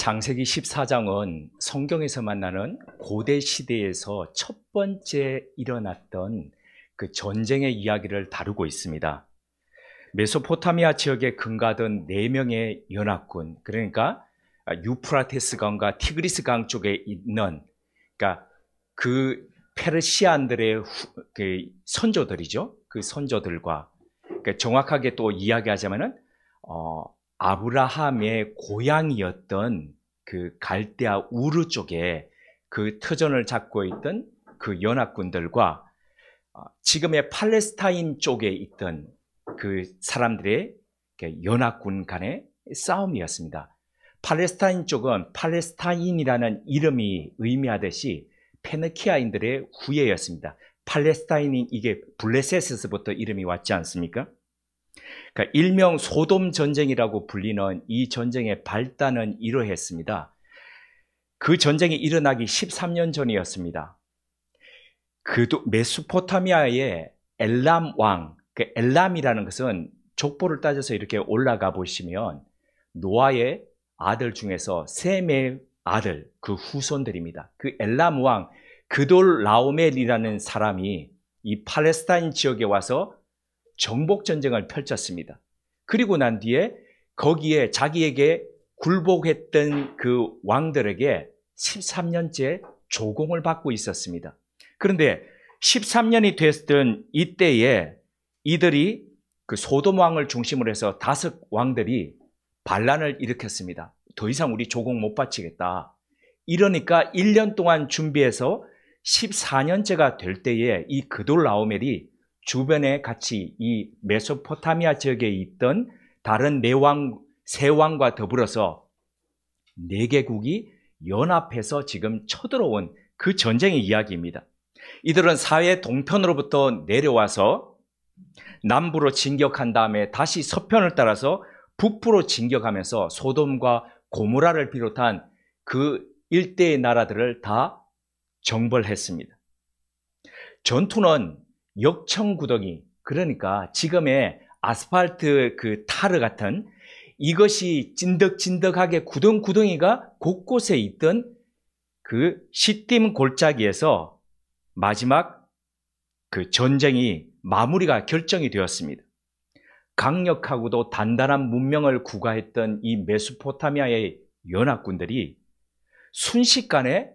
창세기 14장은 성경에서 만나는 고대 시대에서 첫 번째 일어났던 그 전쟁의 이야기를 다루고 있습니다. 메소포타미아 지역에 근거하던 4명의 연합군, 그러니까 유프라테스 강과 티그리스 강 쪽에 있는, 그러니까 그 페르시안들의 그 선조들이죠. 그 선조들과, 그러니까 정확하게 또 이야기하자면은 아브라함의 고향이었던 그 갈대아 우르 쪽에 그 터전을 잡고 있던 그 연합군들과 지금의 팔레스타인 쪽에 있던 그 사람들의 연합군 간의 싸움이었습니다. 팔레스타인 쪽은 팔레스타인이라는 이름이 의미하듯이 페니키아인들의 후예였습니다. 팔레스타인이 이게 블레셋에서부터 이름이 왔지 않습니까? 그러니까 일명 소돔 전쟁이라고 불리는 이 전쟁의 발단은 이러했습니다. 그 전쟁이 일어나기 13년 전이었습니다. 그 메소포타미아의 엘람 왕, 그 엘람이라는 것은 족보를 따져서 이렇게 올라가 보시면 노아의 아들 중에서 셈의 아들, 그 후손들입니다. 그 엘람 왕 그돌 라오멜이라는 사람이 이 팔레스타인 지역에 와서 정복 전쟁을 펼쳤습니다. 그리고 난 뒤에 거기에 자기에게 굴복했던 그 왕들에게 13년째 조공을 받고 있었습니다. 그런데 13년이 됐던 이때에 이들이 그 소돔 왕을 중심으로 해서 5 왕들이 반란을 일으켰습니다. 더 이상 우리 조공 못 바치겠다. 이러니까 1년 동안 준비해서 14년째가 될 때에 이 그돌 라오멜이 주변에 같이 이 메소포타미아 지역에 있던 다른 3왕과 더불어서 4개국이 연합해서 지금 쳐들어온 그 전쟁의 이야기입니다. 이들은 사해 동편으로부터 내려와서 남부로 진격한 다음에 다시 서편을 따라서 북부로 진격하면서 소돔과 고모라를 비롯한 그 일대의 나라들을 다 정벌했습니다. 전투는 역청구덩이, 그러니까 지금의 아스팔트 그 타르 같은 이것이 찐득찐득하게 구덩구덩이가 곳곳에 있던 그 시딤 골짜기에서 마지막 그 전쟁이 마무리가 결정이 되었습니다. 강력하고도 단단한 문명을 구가했던 이 메소포타미아의 연합군들이 순식간에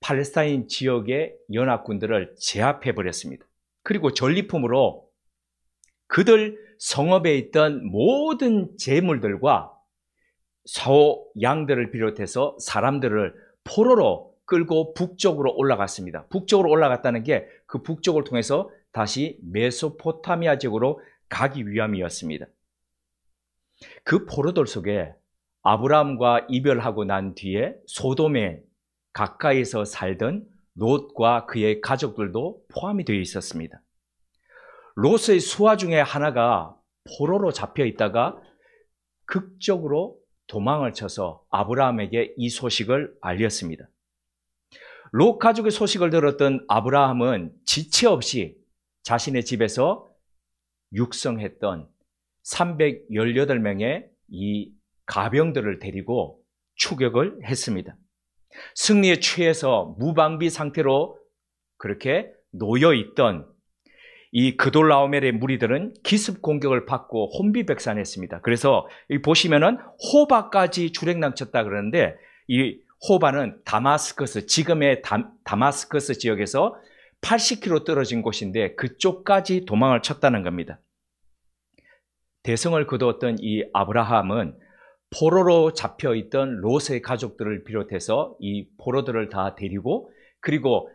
팔레스타인 지역의 연합군들을 제압해버렸습니다. 그리고 전리품으로 그들 성읍에 있던 모든 재물들과 소, 양들을 비롯해서 사람들을 포로로 끌고 북쪽으로 올라갔습니다. 북쪽으로 올라갔다는 게 그 북쪽을 통해서 다시 메소포타미아 지역으로 가기 위함이었습니다. 그 포로들 속에 아브라함과 이별하고 난 뒤에 소돔에 가까이서 살던 롯과 그의 가족들도 포함이 되어 있었습니다. 롯의 수하 중에 하나가 포로로 잡혀 있다가 극적으로 도망을 쳐서 아브라함에게 이 소식을 알렸습니다. 롯 가족의 소식을 들었던 아브라함은 지체 없이 자신의 집에서 육성했던 318명의 이 가병들을 데리고 추격을 했습니다. 승리에 취해서 무방비 상태로 그렇게 놓여있던 이 그돌라오멜의 무리들은 기습 공격을 받고 혼비백산했습니다. 그래서 여기 보시면은 호바까지 주랭랑쳤다 그러는데 이 호바는 다마스커스, 지금의 다마스커스 지역에서 80km 떨어진 곳인데 그쪽까지 도망을 쳤다는 겁니다. 대성을 거두었던 이 아브라함은 포로로 잡혀있던 롯의 가족들을 비롯해서 이 포로들을 다 데리고 그리고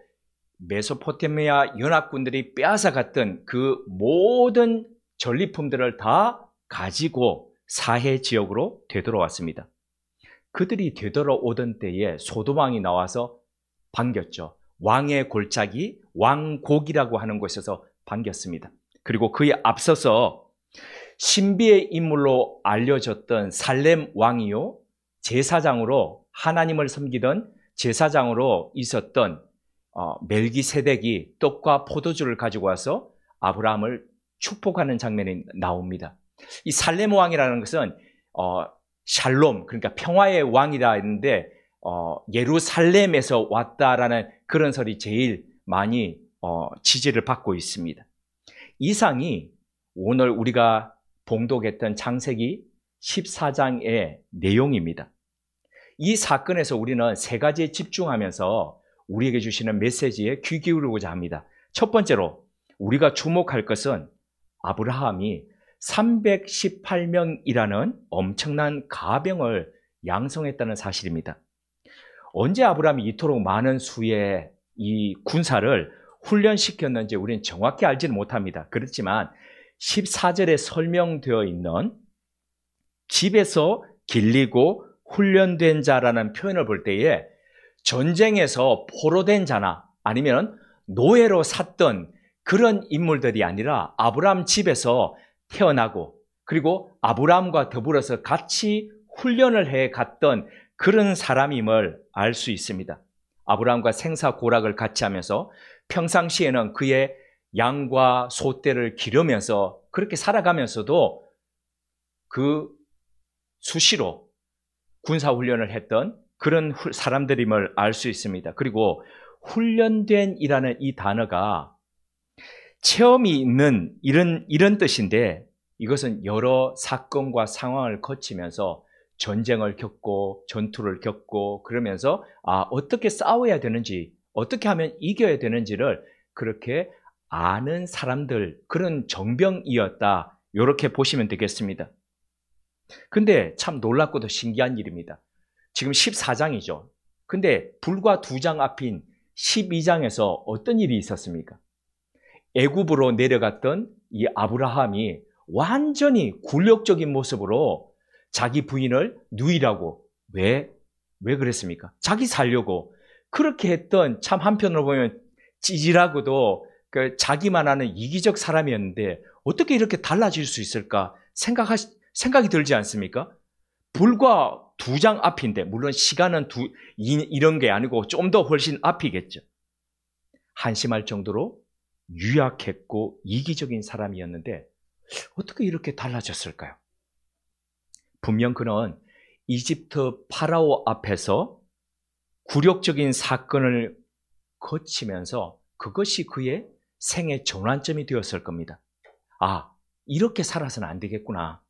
메소포타미아 연합군들이 빼앗아갔던 그 모든 전리품들을 다 가지고 사해 지역으로 되돌아왔습니다. 그들이 되돌아오던 때에 소돔왕이 나와서 반겼죠. 왕의 골짜기, 왕곡이라고 하는 곳에서 반겼습니다. 그리고 그에 앞서서 신비의 인물로 알려졌던 살렘 왕이요, 제사장으로 하나님을 섬기던 제사장으로 있었던 멜기세덱이 떡과 포도주를 가지고 와서 아브라함을 축복하는 장면이 나옵니다. 이 살렘 왕이라는 것은 샬롬, 그러니까 평화의 왕이라 했는데 예루살렘에서 왔다라는 그런 설이 제일 많이 지지를 받고 있습니다. 이상이 오늘 우리가 봉독했던 창세기 14장의 내용입니다. 이 사건에서 우리는 세 가지에 집중하면서 우리에게 주시는 메시지에 귀 기울이고자 합니다. 첫 번째로 우리가 주목할 것은 아브라함이 318명이라는 엄청난 가병을 양성했다는 사실입니다. 언제 아브라함이 이토록 많은 수의 이 군사를 훈련시켰는지 우리는 정확히 알지는 못합니다. 그렇지만 14절에 설명되어 있는 집에서 길리고 훈련된 자라는 표현을 볼 때에 전쟁에서 포로된 자나 아니면 노예로 샀던 그런 인물들이 아니라 아브라함 집에서 태어나고 그리고 아브라함과 더불어서 같이 훈련을 해 갔던 그런 사람임을 알 수 있습니다. 아브라함과 생사고락을 같이 하면서 평상시에는 그의 양과 소떼를 기르면서 그렇게 살아가면서도 그 수시로 군사훈련을 했던 그런 사람들임을 알 수 있습니다. 그리고 훈련된이라는 이 단어가 체험이 있는 이런 뜻인데 이것은 여러 사건과 상황을 거치면서 전쟁을 겪고 전투를 겪고 그러면서 어떻게 싸워야 되는지 어떻게 하면 이겨야 되는지를 그렇게 아는 사람들 그런 정병이었다 이렇게 보시면 되겠습니다. 근데 참 놀랍고도 신기한 일입니다. 지금 14장이죠. 근데 불과 2장 앞인 12장에서 어떤 일이 있었습니까? 애굽으로 내려갔던 이 아브라함이 완전히 굴욕적인 모습으로 자기 부인을 누이라고 왜 그랬습니까? 자기 살려고 그렇게 했던 참 한편으로 보면 찌질하고도 자기만 아는 이기적 사람이었는데 어떻게 이렇게 달라질 수 있을까 생각이 들지 않습니까? 불과 2장 앞인데 물론 시간은 이런 게 아니고 좀 더 훨씬 앞이겠죠. 한심할 정도로 유약했고 이기적인 사람이었는데 어떻게 이렇게 달라졌을까요? 분명 그는 이집트 파라오 앞에서 굴욕적인 사건을 거치면서 그것이 그의 생의 전환점이 되었을 겁니다. 이렇게 살아서는 안 되겠구나.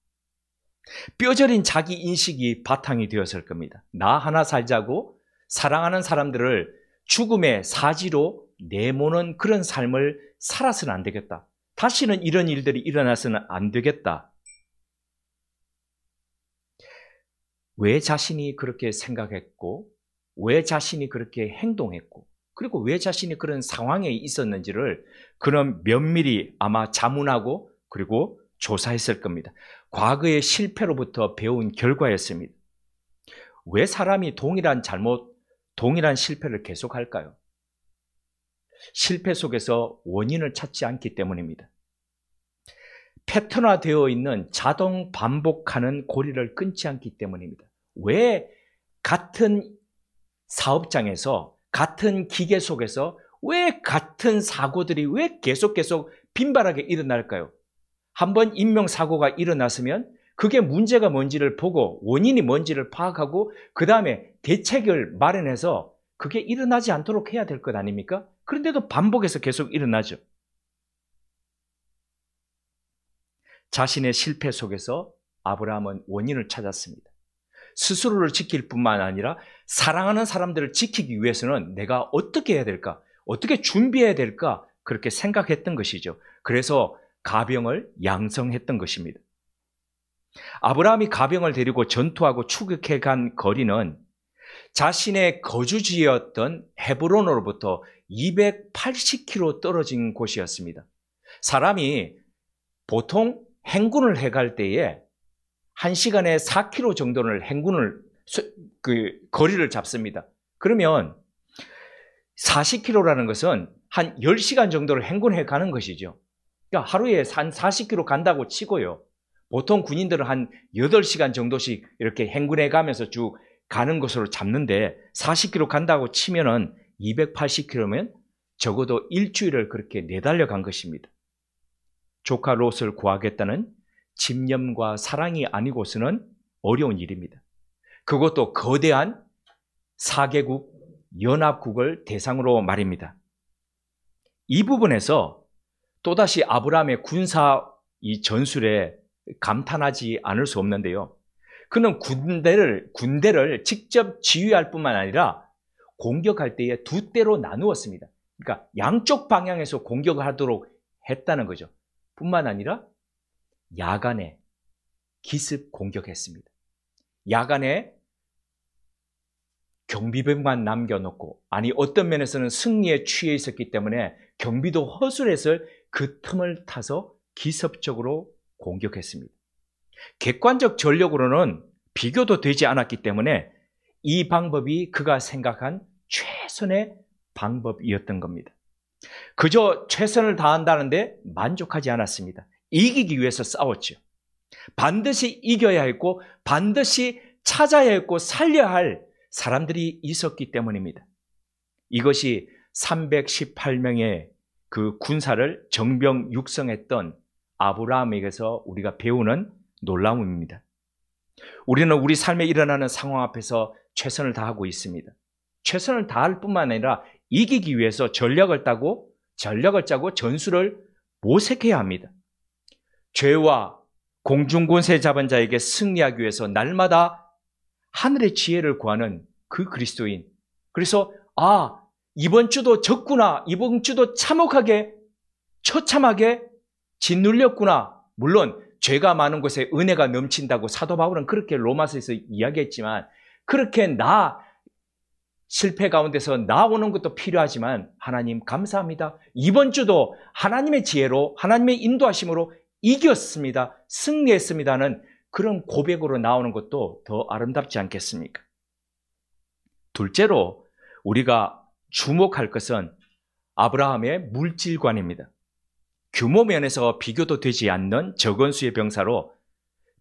뼈저린 자기 인식이 바탕이 되었을 겁니다. 나 하나 살자고 사랑하는 사람들을 죽음의 사지로 내모는 그런 삶을 살아서는 안 되겠다. 다시는 이런 일들이 일어나서는 안 되겠다. 왜 자신이 그렇게 생각했고 왜 자신이 그렇게 행동했고 그리고 왜 자신이 그런 상황에 있었는지를 그는 면밀히 아마 자문하고 그리고 조사했을 겁니다. 과거의 실패로부터 배운 결과였습니다. 왜 사람이 동일한 실패를 계속할까요? 실패 속에서 원인을 찾지 않기 때문입니다. 패턴화되어 있는 자동 반복하는 고리를 끊지 않기 때문입니다. 왜 같은 사업장에서 같은 기계 속에서 왜 같은 사고들이 왜 계속 빈발하게 일어날까요? 한번 인명사고가 일어났으면 그게 문제가 뭔지를 보고 원인이 뭔지를 파악하고 그 다음에 대책을 마련해서 그게 일어나지 않도록 해야 될 것 아닙니까? 그런데도 반복해서 계속 일어나죠. 자신의 실패 속에서 아브라함은 원인을 찾았습니다. 스스로를 지킬 뿐만 아니라 사랑하는 사람들을 지키기 위해서는 내가 어떻게 해야 될까? 어떻게 준비해야 될까? 그렇게 생각했던 것이죠. 그래서 가병을 양성했던 것입니다. 아브라함이 가병을 데리고 전투하고 추격해 간 거리는 자신의 거주지였던 헤브론으로부터 280km 떨어진 곳이었습니다. 사람이 보통 행군을 해갈 때에 1시간에 4km 정도를 거리를 잡습니다. 그러면 40km라는 것은 한 10시간 정도를 행군해 가는 것이죠. 그러니까 하루에 한 40km 간다고 치고요. 보통 군인들은 한 8시간 정도씩 이렇게 행군해 가면서 쭉 가는 것으로 잡는데 40km 간다고 치면은 280km면 적어도 일주일을 그렇게 내달려 간 것입니다. 조카 롯을 구하겠다는 집념과 사랑이 아니고서는 어려운 일입니다. 그것도 거대한 4개국 연합국을 대상으로 말입니다. 이 부분에서 또다시 아브라함의 군사 이 전술에 감탄하지 않을 수 없는데요. 그는 군대를 직접 지휘할 뿐만 아니라 공격할 때에 두 대로 나누었습니다. 그러니까 양쪽 방향에서 공격을 하도록 했다는 거죠. 뿐만 아니라 야간에 기습 공격했습니다. 야간에 경비병만 남겨놓고, 아니 어떤 면에서는 승리에 취해 있었기 때문에 경비도 허술해서 그 틈을 타서 기습적으로 공격했습니다. 객관적 전력으로는 비교도 되지 않았기 때문에 이 방법이 그가 생각한 최선의 방법이었던 겁니다. 그저 최선을 다한다는데 만족하지 않았습니다. 이기기 위해서 싸웠죠. 반드시 이겨야 했고 반드시 찾아야 했고 살려야 할 사람들이 있었기 때문입니다. 이것이 318명의 그 군사를 정병 육성했던 아브라함에게서 우리가 배우는 놀라움입니다. 우리는 우리 삶에 일어나는 상황 앞에서 최선을 다하고 있습니다. 최선을 다할 뿐만 아니라 이기기 위해서 전략을 짜고 전술을 모색해야 합니다. 죄와 공중권세 잡은 자에게 승리하기 위해서 날마다 하늘의 지혜를 구하는 그 그리스도인. 그래서 이번 주도 졌구나. 이번 주도 처참하게 짓눌렸구나. 물론 죄가 많은 곳에 은혜가 넘친다고 사도 바울은 그렇게 로마서에서 이야기했지만, 그렇게 실패 가운데서 나오는 것도 필요하지만 하나님 감사합니다. 이번 주도 하나님의 지혜로, 하나님의 인도하심으로 이겼습니다. 승리했습니다는 그런 고백으로 나오는 것도 더 아름답지 않겠습니까? 둘째로 우리가 주목할 것은 아브라함의 물질관입니다. 규모 면에서 비교도 되지 않는 적은 수의 병사로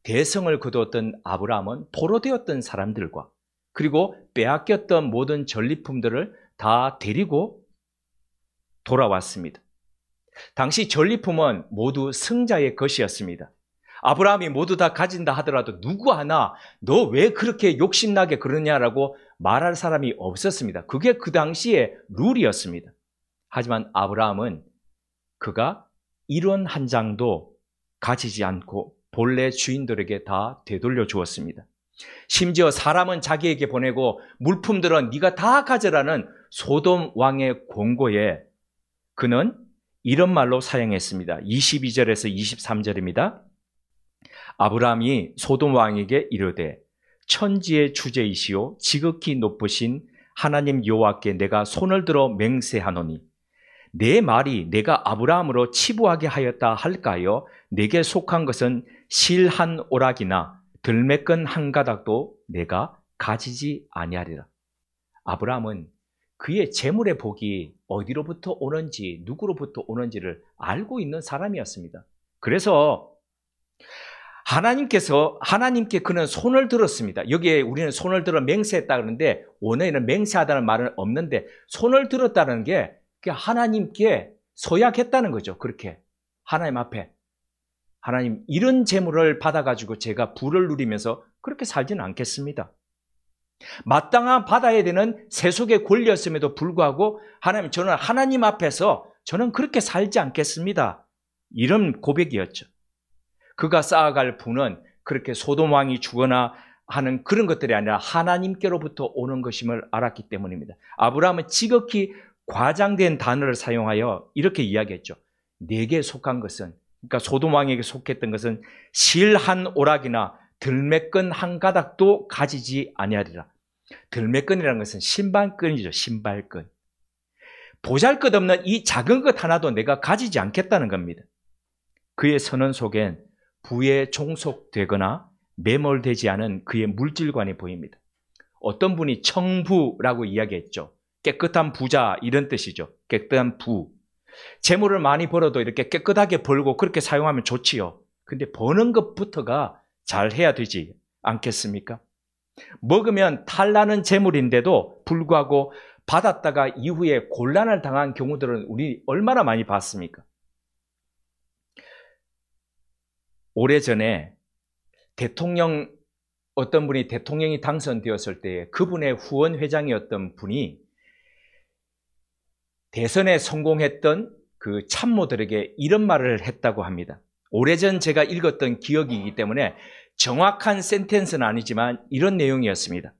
대성을 거두었던 아브라함은 포로되었던 사람들과 그리고 빼앗겼던 모든 전리품들을 다 데리고 돌아왔습니다. 당시 전리품은 모두 승자의 것이었습니다. 아브라함이 모두 다 가진다 하더라도 누구 하나 너 왜 그렇게 욕심나게 그러냐라고 말할 사람이 없었습니다. 그게 그 당시의 룰이었습니다. 하지만 아브라함은 그가 1원 한 장도 가지지 않고 본래 주인들에게 다 되돌려 주었습니다. 심지어 사람은 자기에게 보내고 물품들은 네가 다 가져라는 소돔 왕의 권고에 그는 이런 말로 사용했습니다. 22절에서 23절입니다. 아브라함이 소돔 왕에게 이르되 천지의 주제이시오 지극히 높으신 하나님 여호와께 내가 손을 들어 맹세하노니 내 말이 내가 아브라함으로 치부하게 하였다 할까요? 내게 속한 것은 실 한 오락이나 들매끈 한 가닥도 내가 가지지 아니하리라. 아브라함은 그의 재물의 복이 어디로부터 오는지 누구로부터 오는지를 알고 있는 사람이었습니다. 그래서 하나님께 그는 손을 들었습니다. 여기에 우리는 손을 들어 맹세했다 그러는데 원어에는 맹세하다는 말은 없는데 손을 들었다는 게 하나님께 서약했다는 거죠. 그렇게 하나님 앞에 하나님 이런 재물을 받아가지고 제가 부를 누리면서 그렇게 살지는 않겠습니다. 마땅한 받아야 되는 세속의 권리였음에도 불구하고 하나님 저는 하나님 앞에서 저는 그렇게 살지 않겠습니다. 이런 고백이었죠. 그가 쌓아갈 부는 그렇게 소돔 왕이 주거나 하는 그런 것들이 아니라 하나님께로부터 오는 것임을 알았기 때문입니다. 아브라함은 지극히 과장된 단어를 사용하여 이렇게 이야기했죠. 내게 속한 것은, 그러니까 소돔 왕에게 속했던 것은 실 한 오락이나 들매끈 한 가닥도 가지지 아니하리라. 들매끈이라는 것은 신발끈이죠. 신발끈. 보잘것없는 이 작은 것 하나도 내가 가지지 않겠다는 겁니다. 그의 선언 속엔 부에 종속되거나 매몰되지 않은 그의 물질관이 보입니다. 어떤 분이 청부라고 이야기했죠. 깨끗한 부자 이런 뜻이죠. 깨끗한 부. 재물을 많이 벌어도 이렇게 깨끗하게 벌고 그렇게 사용하면 좋지요. 근데 버는 것부터가 잘 해야 되지 않겠습니까? 먹으면 탈나는 재물인데도 불구하고 받았다가 이후에 곤란을 당한 경우들은 우리 얼마나 많이 봤습니까? 오래전에 대통령 어떤 분이 대통령이 당선되었을 때 그분의 후원 회장이었던 분이 대선에 성공했던 그 참모들에게 이런 말을 했다고 합니다. 오래전 제가 읽었던 기억이기 때문에 정확한 센텐스는 아니지만 이런 내용이었습니다.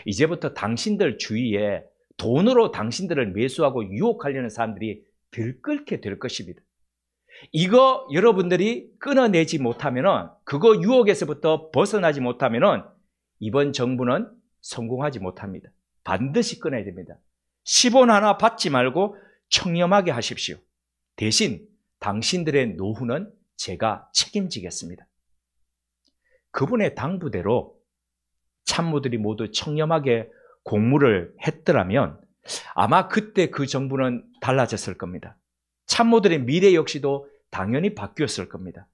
이제부터 당신들 주위에 돈으로 당신들을 매수하고 유혹하려는 사람들이 들끓게 될 것입니다. 이거 여러분들이 끊어내지 못하면은, 그거 유혹에서부터 벗어나지 못하면은 이번 정부는 성공하지 못합니다. 반드시 끊어야 됩니다. 10원 하나 받지 말고 청렴하게 하십시오. 대신 당신들의 노후는 제가 책임지겠습니다. 그분의 당부대로 참모들이 모두 청렴하게 공무를 했더라면 아마 그때 그 정부는 달라졌을 겁니다. 참모들의 미래 역시도 당연히 바뀌었을 겁니다.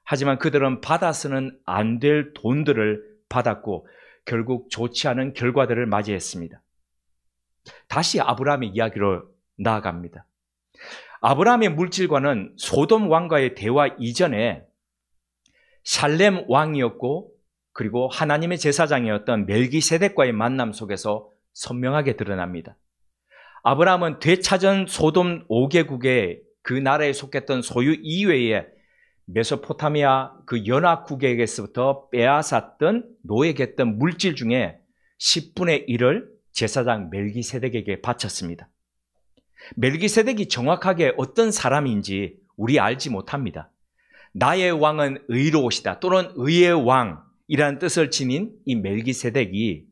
하지만 그들은 받아서는 안 될 돈들을 받았고 결국 좋지 않은 결과들을 맞이했습니다. 다시 아브라함의 이야기로 나아갑니다. 아브라함의 물질과는 소돔 왕과의 대화 이전에 살렘 왕이었고 그리고 하나님의 제사장이었던 멜기세덱과의 만남 속에서 선명하게 드러납니다. 아브라함은 되찾은 소돔 5개국의 그 나라에 속했던 소유 이외에 메소포타미아 그 연합국에게서부터 빼앗았던 노예겠던 물질 중에 10분의 1을 제사장 멜기세덱에게 바쳤습니다. 멜기세덱이 정확하게 어떤 사람인지 우리 알지 못합니다. 나의 왕은 의로우시다 또는 의의 왕이라는 뜻을 지닌 이 멜기세덱이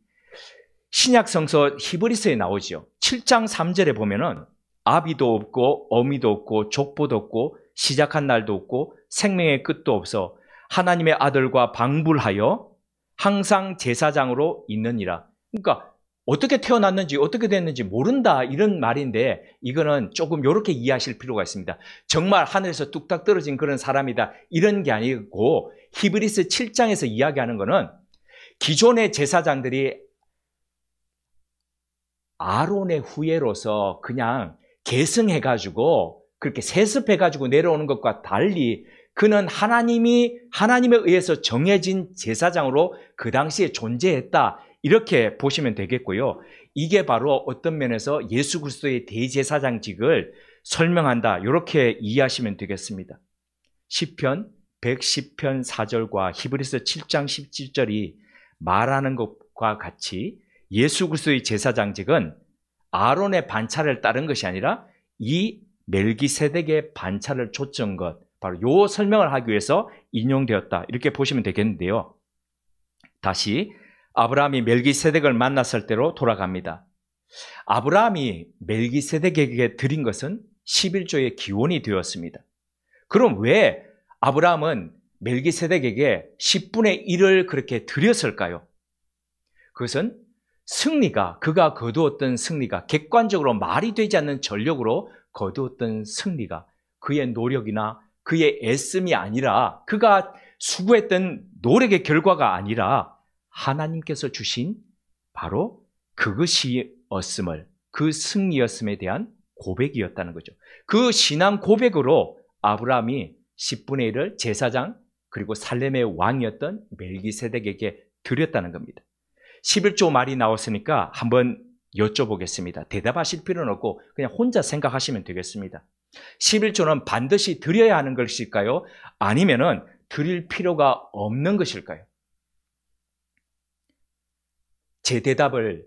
신약성서 히브리서에 나오죠. 7장 3절에 보면은 아비도 없고 어미도 없고 족보도 없고 시작한 날도 없고 생명의 끝도 없어 하나님의 아들과 방불하여 항상 제사장으로 있느니라. 그러니까 어떻게 태어났는지 어떻게 됐는지 모른다 이런 말인데 이거는 조금 이렇게 이해하실 필요가 있습니다. 정말 하늘에서 뚝딱 떨어진 그런 사람이다 이런 게 아니고 히브리서 7장에서 이야기하는 거는 기존의 제사장들이 아론의 후예로서 그냥 계승해가지고 그렇게 세습해가지고 내려오는 것과 달리 그는 하나님에 의해서 정해진 제사장으로 그 당시에 존재했다. 이렇게 보시면 되겠고요. 이게 바로 어떤 면에서 예수 그리스도의 대제사장직을 설명한다. 이렇게 이해하시면 되겠습니다. 시편 110편 4절과 히브리서 7장 17절이 말하는 것과 같이 예수 그리스도의 제사장직은 아론의 반차를 따른 것이 아니라 이 멜기세덱의 반차를 좇은 것, 바로 요 설명을 하기 위해서 인용되었다. 이렇게 보시면 되겠는데요. 다시 아브라함이 멜기세덱을 만났을 때로 돌아갑니다. 아브라함이 멜기세덱에게 드린 것은 11조의 기원이 되었습니다. 그럼 왜 아브라함은 멜기세덱에게 10분의 1을 그렇게 드렸을까요? 그것은 승리가, 그가 거두었던 승리가, 객관적으로 말이 되지 않는 전력으로 거두었던 승리가 그의 노력이나 그의 애씀이 아니라, 그가 수고했던 노력의 결과가 아니라 하나님께서 주신 바로 그것이었음을, 그 승리였음에 대한 고백이었다는 거죠. 그 신앙 고백으로 아브라함이 10분의 1을 제사장 그리고 살렘의 왕이었던 멜기세덱에게 드렸다는 겁니다. 11조 말이 나왔으니까 한번 여쭤보겠습니다. 대답하실 필요는 없고 그냥 혼자 생각하시면 되겠습니다. 11조는 반드시 드려야 하는 것일까요? 아니면은 드릴 필요가 없는 것일까요? 제 대답을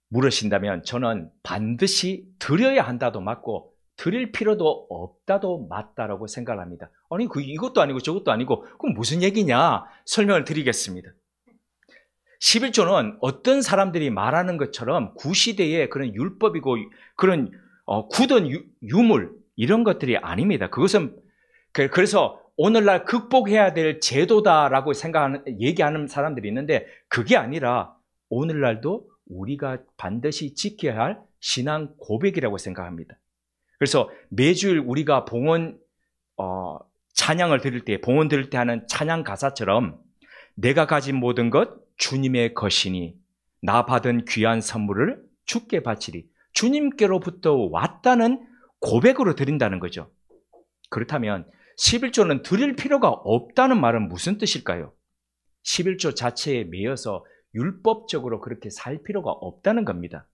물으신다면 저는 반드시 드려야 한다도 맞고 드릴 필요도 없다도 맞다라고 생각합니다. 아니 이것도 아니고 저것도 아니고 그럼 무슨 얘기냐 설명을 드리겠습니다. 11조는 어떤 사람들이 말하는 것처럼 구시대의 그런 율법이고 그런 굳은 유물 이런 것들이 아닙니다. 그것은 그래서 오늘날 극복해야 될 제도다라고 얘기하는 사람들이 있는데 그게 아니라 오늘날도 우리가 반드시 지켜야 할 신앙 고백이라고 생각합니다. 그래서 매주일 우리가 봉헌 찬양을 드릴 때, 봉헌 드릴 때 하는 찬양 가사처럼 내가 가진 모든 것 주님의 것이니 나 받은 귀한 선물을 주께 바치리. 주님께로부터 왔다는 고백으로 드린다는 거죠. 그렇다면 11조는 드릴 필요가 없다는 말은 무슨 뜻일까요? 11조 자체에 매여서 율법적으로 그렇게 살 필요가 없다는 겁니다.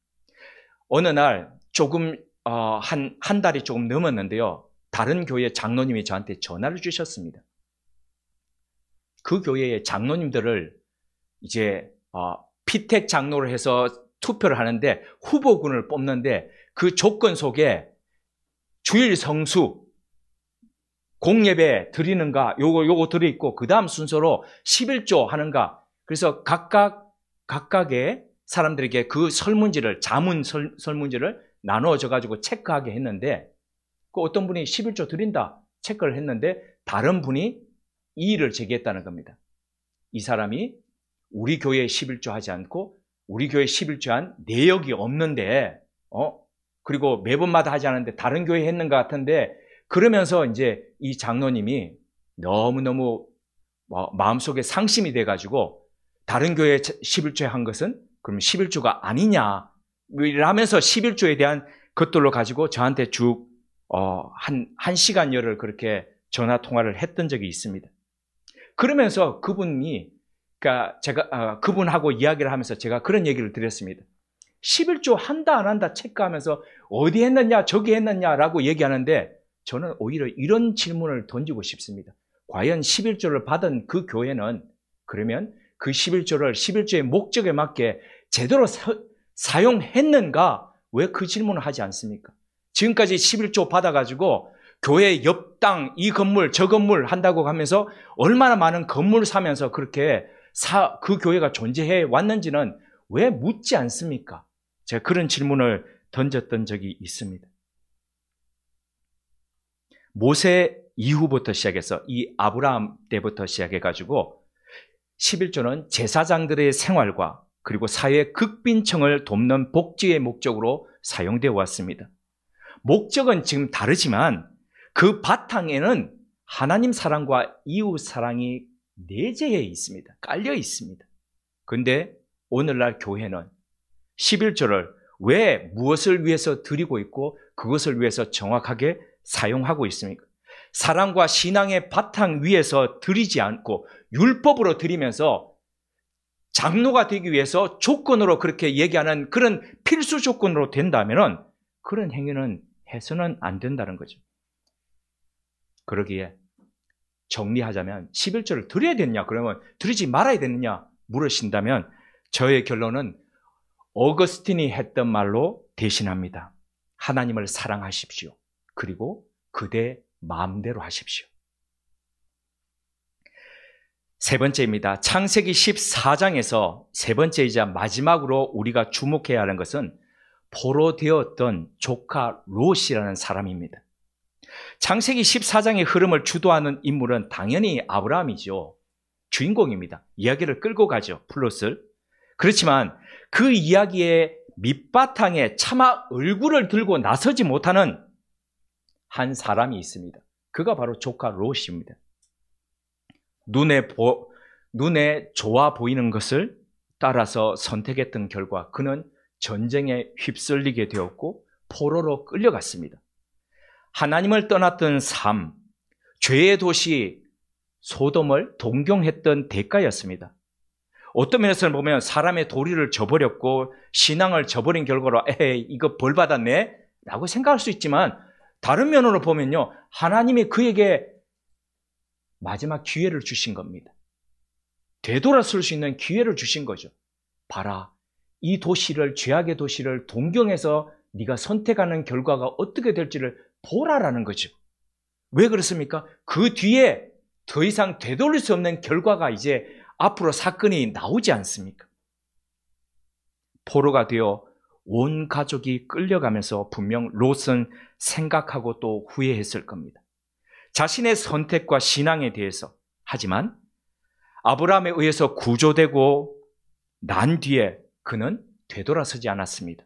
어느 날 조금 한 달이 조금 넘었는데요. 다른 교회 장로님이 저한테 전화를 주셨습니다. 그 교회의 장로님들을 이제 피택 장로를 해서 투표를 하는데 후보군을 뽑는데 그 조건 속에 주일 성수, 공예배 드리는가 요거 들어있고 그 다음 순서로 11조 하는가. 그래서 각각의 사람들에게 그 설문지를 설문지를 나누어져 가지고 체크하게 했는데 그 어떤 분이 11조 드린다 체크를 했는데 다른 분이 이의를 제기했다는 겁니다. 이 사람이 우리 교회에 11조 하지 않고 우리 교회에 11조 한 내역이 없는데 그리고 매번마다 하지 않았는데 다른 교회에 했는 것 같은데 그러면서 이제 이 장로님이 너무너무 마음속에 상심이 돼가지고 다른 교회에 11조에 한 것은 그럼 11조가 아니냐 이러면서 11조에 대한 것들로 가지고 저한테 쭉 한 시간여를 그렇게 전화 통화를 했던 적이 있습니다. 그러면서 그분이 그러니까 제가 그분하고 이야기를 하면서 제가 그런 얘기를 드렸습니다. 11조 한다 안 한다 체크하면서 어디 했느냐 저기 했느냐라고 얘기하는데 저는 오히려 이런 질문을 던지고 싶습니다. 과연 11조를 받은 그 교회는 그러면 그 11조의 목적에 맞게 제대로 사용했는가? 왜 그 질문을 하지 않습니까? 지금까지 11조 받아가지고 교회 옆 땅, 이 건물, 저 건물 한다고 하면서 얼마나 많은 건물을 사면서 그렇게 그 교회가 존재해 왔는지는 왜 묻지 않습니까? 제가 그런 질문을 던졌던 적이 있습니다. 모세 이후부터 시작해서 이 아브라함 때부터 시작해가지고 11조는 제사장들의 생활과 그리고 사회 극빈층을 돕는 복지의 목적으로 사용되어 왔습니다. 목적은 지금 다르지만 그 바탕에는 하나님 사랑과 이웃 사랑이 내재해 있습니다. 깔려 있습니다. 그런데 오늘날 교회는 11조를 왜 무엇을 위해서 드리고 있고 그것을 위해서 정확하게 사용하고 있습니까? 사랑과 신앙의 바탕 위에서 드리지 않고 율법으로 드리면서 장로가 되기 위해서 조건으로 그렇게 얘기하는 그런 필수 조건으로 된다면 그런 행위는 해서는 안 된다는 거죠. 그러기에 정리하자면 11조를 드려야 되느냐 그러면 드리지 말아야 되느냐 물으신다면 저의 결론은 어거스틴이 했던 말로 대신합니다. 하나님을 사랑하십시오. 그리고 그대 마음대로 하십시오. 세 번째입니다. 창세기 14장에서 세 번째이자 마지막으로 우리가 주목해야 하는 것은 포로되었던 조카 롯이라는 사람입니다. 창세기 14장의 흐름을 주도하는 인물은 당연히 아브라함이죠. 주인공입니다. 이야기를 끌고 가죠. 플롯을. 그렇지만 그 이야기의 밑바탕에 차마 얼굴을 들고 나서지 못하는 한 사람이 있습니다. 그가 바로 조카 롯입니다. 눈에 좋아 보이는 것을 따라서 선택했던 결과 그는 전쟁에 휩쓸리게 되었고 포로로 끌려갔습니다. 하나님을 떠났던 삶, 죄의 도시 소돔을 동경했던 대가였습니다. 어떤 면에서는 보면 사람의 도리를 저버렸고 신앙을 저버린 결과로 에이 이거 벌 받았네 라고 생각할 수 있지만 다른 면으로 보면요 하나님이 그에게 마지막 기회를 주신 겁니다. 되돌아설 수 있는 기회를 주신 거죠. 봐라 이 도시를 죄악의 도시를 동경해서 네가 선택하는 결과가 어떻게 될지를 보라라는 거죠. 왜 그렇습니까? 그 뒤에 더 이상 되돌릴 수 없는 결과가 이제 앞으로 사건이 나오지 않습니까? 포로가 되어 온 가족이 끌려가면서 분명 롯은 생각하고 또 후회했을 겁니다. 자신의 선택과 신앙에 대해서. 하지만 아브라함에 의해서 구조되고 난 뒤에 그는 되돌아서지 않았습니다.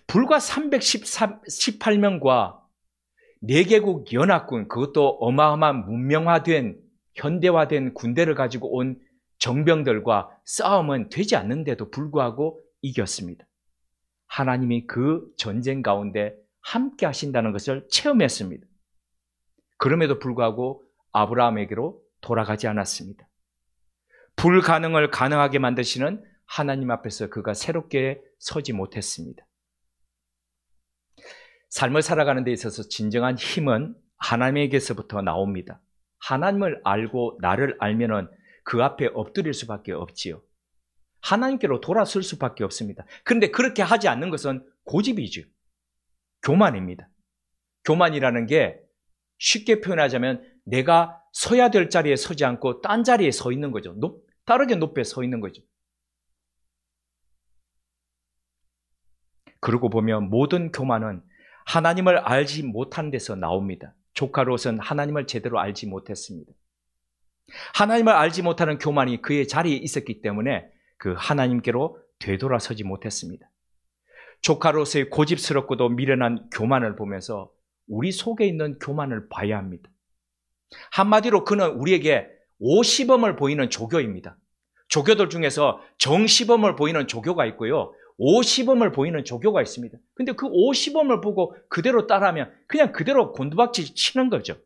불과 318명과 4개국 연합군, 그것도 어마어마한 문명화된 현대화된 군대를 가지고 온 정병들과 싸움은 되지 않는데도 불구하고 이겼습니다. 하나님이 그 전쟁 가운데 함께 하신다는 것을 체험했습니다. 그럼에도 불구하고 아브라함에게로 돌아가지 않았습니다. 불가능을 가능하게 만드시는 하나님 앞에서 그가 새롭게 서지 못했습니다. 삶을 살아가는 데 있어서 진정한 힘은 하나님에게서부터 나옵니다. 하나님을 알고 나를 알면은 그 앞에 엎드릴 수밖에 없지요. 하나님께로 돌아설 수밖에 없습니다. 그런데 그렇게 하지 않는 것은 고집이죠. 교만입니다. 교만이라는 게 쉽게 표현하자면 내가 서야 될 자리에 서지 않고 딴 자리에 서 있는 거죠. 다르게 높게 서 있는 거죠. 그러고 보면 모든 교만은 하나님을 알지 못한 데서 나옵니다. 조카 롯은 하나님을 제대로 알지 못했습니다. 하나님을 알지 못하는 교만이 그의 자리에 있었기 때문에 그 하나님께로 되돌아서지 못했습니다. 조카 롯의 고집스럽고도 미련한 교만을 보면서 우리 속에 있는 교만을 봐야 합니다. 한마디로 그는 우리에게 오시범을 보이는 조교입니다. 조교들 중에서 정시범을 보이는 조교가 있고요. 오시범을 보이는 조교가 있습니다. 근데 그 오시범을 보고 그대로 따라하면 그냥 그대로 곤두박질 치는 거죠.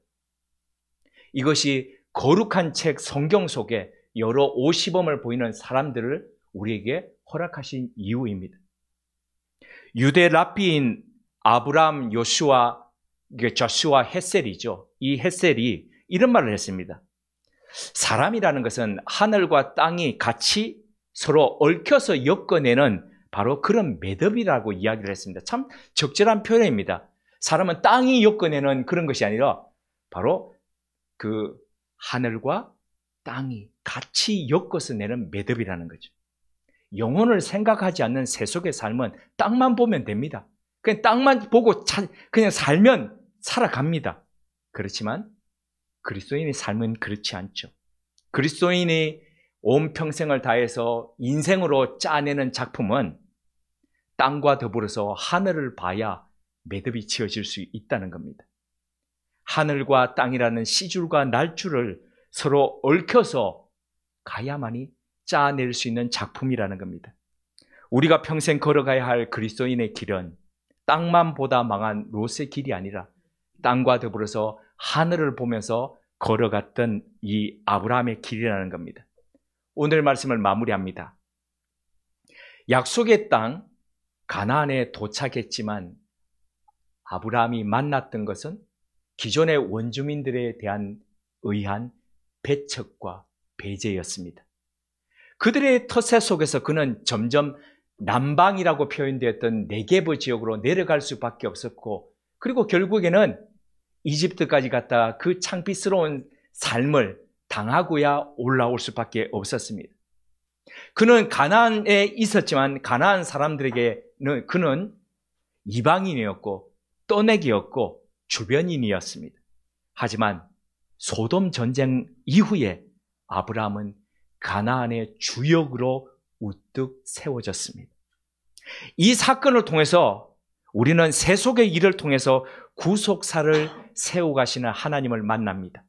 이것이 거룩한 책 성경 속에 여러 오시범을 보이는 사람들을 우리에게 허락하신 이유입니다. 유대 랍비인 아브람 요슈아 헷셀이죠. 이 헷셀이 이런 말을 했습니다. 사람이라는 것은 하늘과 땅이 같이 서로 얽혀서 엮어내는 바로 그런 매듭이라고 이야기를 했습니다. 참 적절한 표현입니다. 사람은 땅이 엮어내는 그런 것이 아니라 바로 그 하늘과 땅이 같이 엮어서 내는 매듭이라는 거죠. 영혼을 생각하지 않는 세속의 삶은 땅만 보면 됩니다. 그냥 땅만 보고 그냥 살면 살아갑니다. 그렇지만 그리스도인의 삶은 그렇지 않죠. 그리스도인이 온 평생을 다해서 인생으로 짜내는 작품은 땅과 더불어서 하늘을 봐야 매듭이 지어질 수 있다는 겁니다. 하늘과 땅이라는 시줄과 날줄을 서로 얽혀서 가야만이 짜낼 수 있는 작품이라는 겁니다. 우리가 평생 걸어가야 할 그리스도인의 길은 땅만 보다 망한 롯의 길이 아니라 땅과 더불어서 하늘을 보면서 걸어갔던 이 아브라함의 길이라는 겁니다. 오늘 말씀을 마무리합니다. 약속의 땅 가나안에 도착했지만 아브라함이 만났던 것은 기존의 원주민들에 대한 의한 배척과 배제였습니다. 그들의 텃세 속에서 그는 점점 남방이라고 표현되었던 네게브 지역으로 내려갈 수밖에 없었고, 그리고 결국에는 이집트까지 갔다가 그 창피스러운 삶을 당하고야 올라올 수밖에 없었습니다. 그는 가나안에 있었지만 가나안 사람들에게는 그는 이방인이었고 떠내기였고 주변인이었습니다. 하지만 소돔 전쟁 이후에 아브라함은 가나안의 주역으로 우뚝 세워졌습니다. 이 사건을 통해서 우리는 세속의 일을 통해서 구속사를 세워가시는 하나님을 만납니다.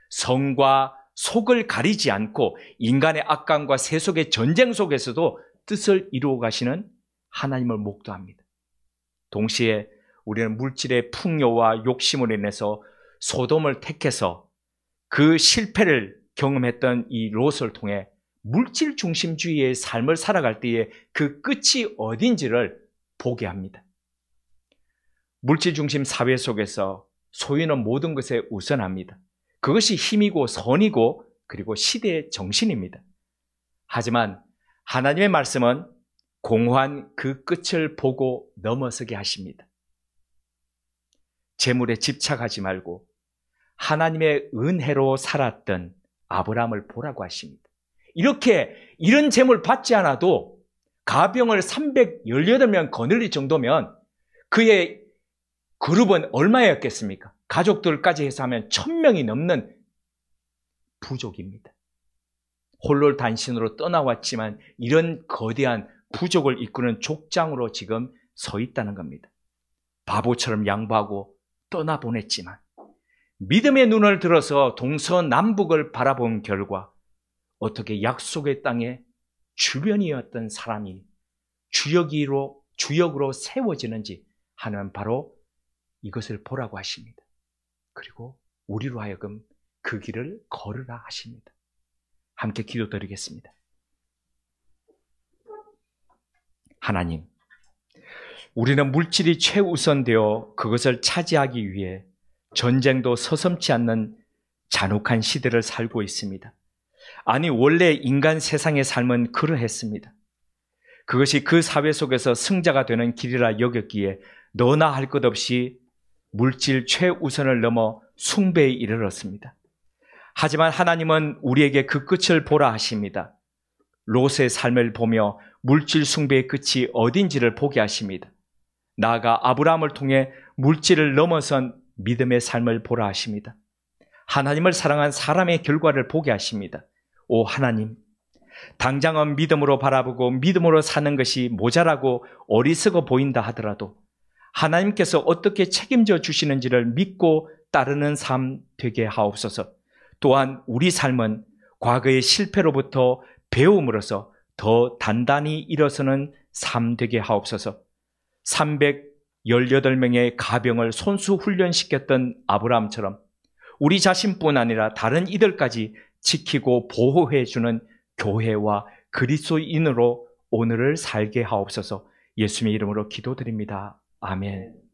성과 속을 가리지 않고 인간의 악감과 세속의 전쟁 속에서도 뜻을 이루어 가시는 하나님을 목도합니다. 동시에 우리는 물질의 풍요와 욕심으로 인해서 소돔을 택해서 그 실패를 경험했던 이 롯을 통해 물질 중심주의의 삶을 살아갈 때에 그 끝이 어딘지를 보게 합니다. 물질 중심 사회 속에서 소유는 모든 것에 우선합니다. 그것이 힘이고 선이고 그리고 시대의 정신입니다. 하지만 하나님의 말씀은 공허한 그 끝을 보고 넘어서게 하십니다. 재물에 집착하지 말고 하나님의 은혜로 살았던 아브라함을 보라고 하십니다. 이런 재물 받지 않아도 가병을 318명 거느릴 정도면 그의 그룹은 얼마였겠습니까? 가족들까지 해서 하면 1000명이 넘는 부족입니다. 홀로 단신으로 떠나왔지만 이런 거대한 부족을 이끄는 족장으로 지금 서 있다는 겁니다. 바보처럼 양보하고 떠나보냈지만 믿음의 눈을 들어서 동서남북을 바라본 결과 어떻게 약속의 땅에 주변이었던 사람이 주역으로 세워지는지 하는 바로 이것을 보라고 하십니다. 그리고 우리로 하여금 그 길을 걸으라 하십니다. 함께 기도드리겠습니다. 하나님, 우리는 물질이 최우선되어 그것을 차지하기 위해 전쟁도 서슴지 않는 잔혹한 시대를 살고 있습니다. 아니, 원래 인간 세상의 삶은 그러했습니다. 그것이 그 사회 속에서 승자가 되는 길이라 여겼기에 너나 할 것 없이 물질 최우선을 넘어 숭배에 이르렀습니다. 하지만 하나님은 우리에게 그 끝을 보라 하십니다. 롯의 삶을 보며 물질 숭배의 끝이 어딘지를 보게 하십니다. 나아가 아브라함을 통해 물질을 넘어선 믿음의 삶을 보라 하십니다. 하나님을 사랑한 사람의 결과를 보게 하십니다. 오 하나님, 당장은 믿음으로 바라보고 믿음으로 사는 것이 모자라고 어리석어 보인다 하더라도 하나님께서 어떻게 책임져 주시는지를 믿고 따르는 삶 되게 하옵소서. 또한 우리 삶은 과거의 실패로부터 배움으로써 더 단단히 일어서는 삶 되게 하옵소서. 318명의 가병을 손수 훈련시켰던 아브라함처럼 우리 자신뿐 아니라 다른 이들까지 지키고 보호해주는 교회와 그리스도인으로 오늘을 살게 하옵소서. 예수님의 이름으로 기도드립니다. 아멘.